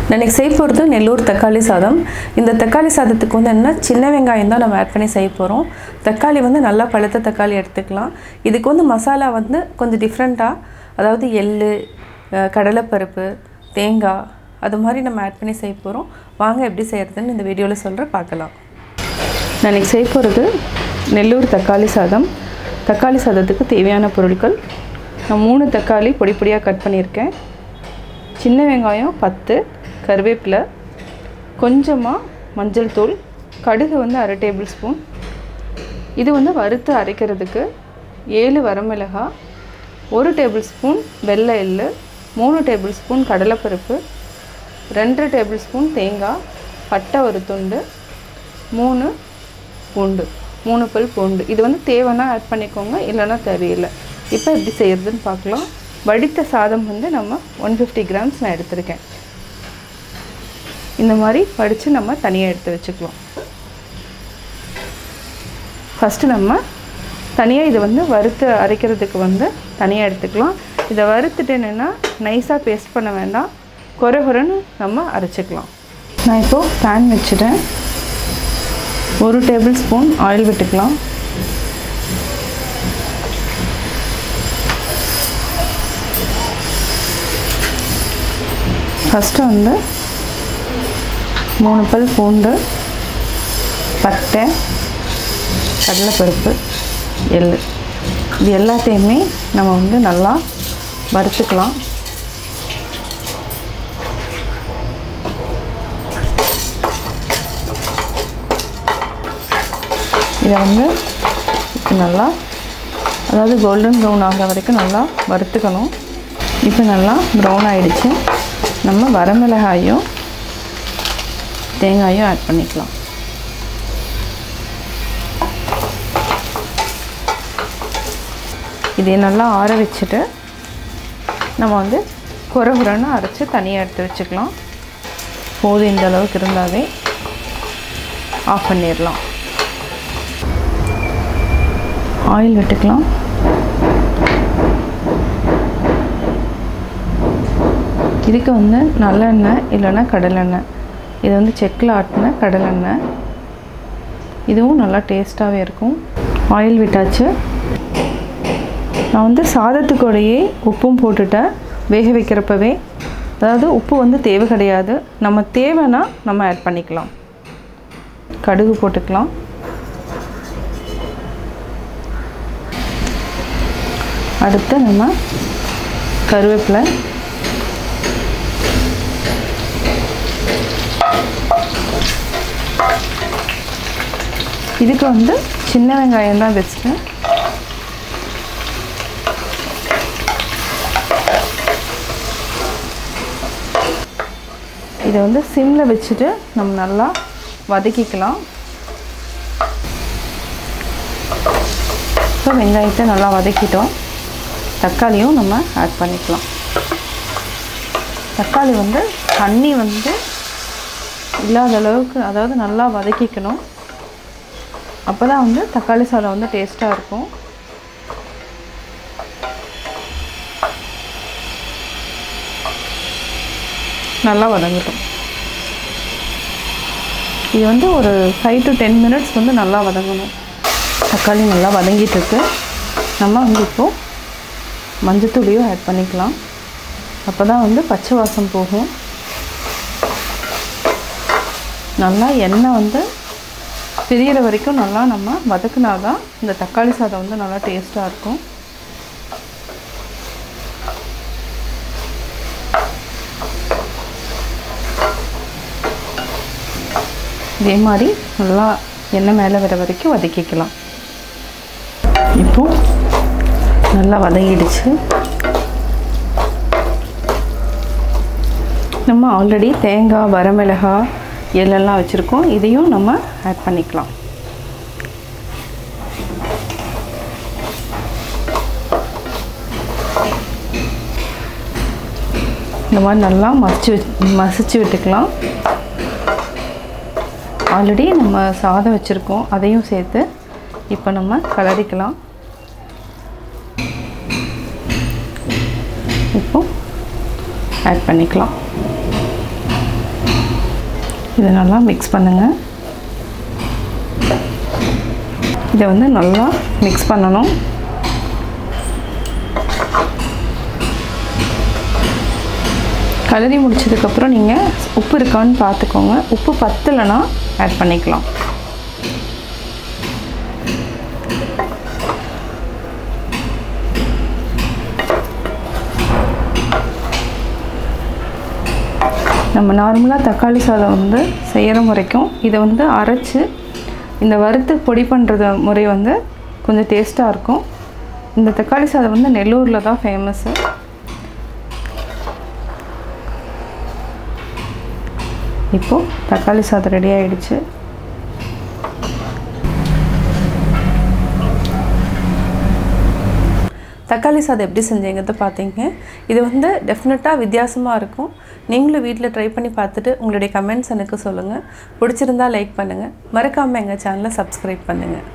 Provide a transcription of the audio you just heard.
நான் இன்னைக்கு செய்ய போகிறது நெல்லூர் தக்காளி சாதம். இந்த தக்காளி சாதத்துக்கு வந்து என்ன சின்ன வெங்காயம் தான் நம்ம ஆட் பண்ணி செய்ய போகிறோம். தக்காளி வந்து நல்லா பழுத்த தக்காளி எடுத்துக்கலாம். இதுக்கு வந்து மசாலா வந்து கொஞ்சம் டிஃப்ரெண்ட்டாக, அதாவது எள்ளு, கடலைப்பருப்பு, தேங்காய் அது மாதிரி நம்ம ஆட் பண்ணி செய்ய போகிறோம். வாங்க எப்படி செய்கிறதுன்னு இந்த வீடியோவில் சொல்கிறேன், பார்க்கலாம். நான் இன்றைக்கி செய்ய போகிறது நெல்லூர் தக்காளி சாதம். தக்காளி சாதத்துக்கு தேவையான பொருட்கள்: நான் 3 தக்காளி பொடி பொடியாக கட் பண்ணியிருக்கேன், சின்ன வெங்காயம் 10, கருவேப்பிலை, கொஞ்சமாக மஞ்சள் தூள், கடுகு வந்து 1/2 டேபிள் ஸ்பூன். இது வந்து வறுத்து அரைக்கிறதுக்கு 7 வரமிளகாய், 1 டேபிள் ஸ்பூன் வெள்ளை எள்ளு, 3 டேபிள் ஸ்பூன் கடலைப்பருப்பு, 2 டேபிள் ஸ்பூன் தேங்காய், பட்டை ஒரு துண்டு, 3 பூண்டு, 3 பல் பூண்டு. இது வந்து தேவைன்னா ஆட் பண்ணிக்கோங்க, இல்லைன்னா தேவையில்லை. இப்போ எப்படி செய்கிறதுன்னு பார்க்கலாம். வடித்த சாதம் வந்து நம்ம 150 கிராம்ஸ் நான் எடுத்திருக்கேன். இந்த மாதிரி வடித்து நம்ம தனியாக எடுத்து வச்சுக்கலாம். ஃபஸ்ட்டு நம்ம தனியாக இதை வந்து வறுத்து அரைக்கிறதுக்கு வந்து தனியாக எடுத்துக்கலாம். இதை வறுத்துட்டு என்னென்னா நைஸாக பேஸ்ட் பண்ண வேண்டாம், கொரகொரன்னு நம்ம அரைச்சிக்கலாம். நான் இப்போது பேன் வச்சுட்டேன். 1 டேபிள் ஸ்பூன் ஆயில் விட்டுக்கலாம். ஃபஸ்ட்டு வந்து 3 பல் பூண்டு, பட்டை, கடலைப்பருப்பு, எள்ளு, இது எல்லாத்தையுமே நம்ம வந்து நல்லா வறுத்துக்கலாம். இதை வந்து நல்லா, அதாவது கோல்டன் ப்ரௌன் ஆகிற வரைக்கும் நல்லா வறுத்துக்கணும். இப்போ நல்லா ப்ரௌன் ஆகிடுச்சு. நம்ம வரமிளகாயும் தேங்காயும் ஆட் பண்ணிக்கலாம். இதை நல்லா ஆற வச்சுட்டு நம்ம வந்து கொரகுரன்னு அரைச்சி தனியாக எடுத்து வச்சுக்கலாம். போதும், இந்த அளவுக்கு இருந்தாவே ஆஃப் பண்ணிடலாம். ஆயில் விட்டுக்கலாம். இதுக்கு வந்து நல்லெண்ணெய் இல்லைன்னா கடலெண்ணெய், இது வந்து செக்கில் ஆட்டின கடலெண்ணெய், இதுவும் நல்லா டேஸ்ட்டாகவே இருக்கும். ஆயில் விட்டாச்சு. நான் வந்து சாதத்துக்கூடையே உப்பும் போட்டுட்டேன் வேக வைக்கிறப்பவே. அதாவது உப்பு வந்து தேவை கிடையாது, நம்ம தேவைன்னா நம்ம ஆட் பண்ணிக்கலாம். கடுகு போட்டுக்கலாம். அடுத்து நம்ம கருவேப்பிலை, இதுக்கு வந்து சின்ன வெங்காயம் தான் பெஸ்ட்டு. இதை வந்து சிம்மில் வச்சுட்டு நம்ம நல்லா வதக்கிக்கலாம். இப்போ வெங்காயத்தை நல்லா வதக்கிட்டோம். தக்காளியும் நம்ம ஆட் பண்ணிக்கலாம். தக்காளி வந்து தண்ணி வந்து இல்லாத அளவுக்கு, அதாவது நல்லா வதக்கிக்கணும். அப்போ தான் வந்து தக்காளி சாதம் வந்து டேஸ்ட்டாக இருக்கும். நல்லா வதங்கட்டும். இது வந்து ஒரு 5 to 10 மினிட்ஸ் வந்து நல்லா வதங்கணும். தக்காளி நல்லா வதங்கிட்டுருக்கு. நம்ம வந்து இப்போது மஞ்சத்தூளையும் ஆட் பண்ணிக்கலாம். அப்போ தான் வந்து பச்சை வாசம் போகும். நல்லா எண்ணெய் வந்து பிரியிற வரைக்கும் நல்லா நம்ம வதக்குனா தான் இந்த தக்காளி சாதம் வந்து நல்லா டேஸ்ட்டாக இருக்கும். இதே மாதிரி நல்லா எண்ணெய் மேலே வர வரைக்கும் வதக்கிக்கலாம். இப்போது நல்லா வதங்கிடுச்சு. நம்ம ஆல்ரெடி தேங்காய், வரமிளகாய், எள்ளெல்லாம் வச்சுருக்கோம். இதையும் நம்ம ஆட் பண்ணிக்கலாம். இந்த மாதிரி நல்லா மசிச்சு விட்டுக்கலாம். ஆல்ரெடி நம்ம சாதம் வச்சுருக்கோம், அதையும் சேர்த்து இப்போ நம்ம கலரிக்கலாம். இப்போ ஆட் பண்ணிக்கலாம். இதை நல்லா மிக்ஸ் பண்ணுங்கள். இதை வந்து நல்லா மிக்ஸ் பண்ணணும். கலரி முடிச்சதுக்கப்புறம் நீங்கள் உப்பு இருக்கான்னு பார்த்துக்கோங்க. உப்பு பத்தலைன்னா ஆட் பண்ணிக்கலாம். நம்ம நார்மலாக தக்காளி சாதம் வந்து செய்கிற முறைக்கும் இதை வந்து அரைச்சி இந்த வறுத்து பொடி பண்ணுறது முறை வந்து கொஞ்சம் டேஸ்ட்டாக இருக்கும். இந்த தக்காளி சாதம் வந்து நெல்லூரில் தான் ஃபேமஸ்ஸு. இப்போது தக்காளி சாதம் ரெடி ஆகிடுச்சு. தக்காளி சாதம் எப்படி செஞ்சீங்கிறத பார்த்தீங்க. இது வந்து டெஃபினட்டாக வித்தியாசமாக இருக்கும். நீங்களும் வீட்டில் ட்ரை பண்ணி பார்த்துட்டு உங்களுடைய கமெண்ட்ஸ் எனக்கு சொல்லுங்கள். பிடிச்சிருந்தால் லைக் பண்ணுங்கள். மறக்காமல் எங்கள் சேனலை சப்ஸ்கிரைப் பண்ணுங்கள்.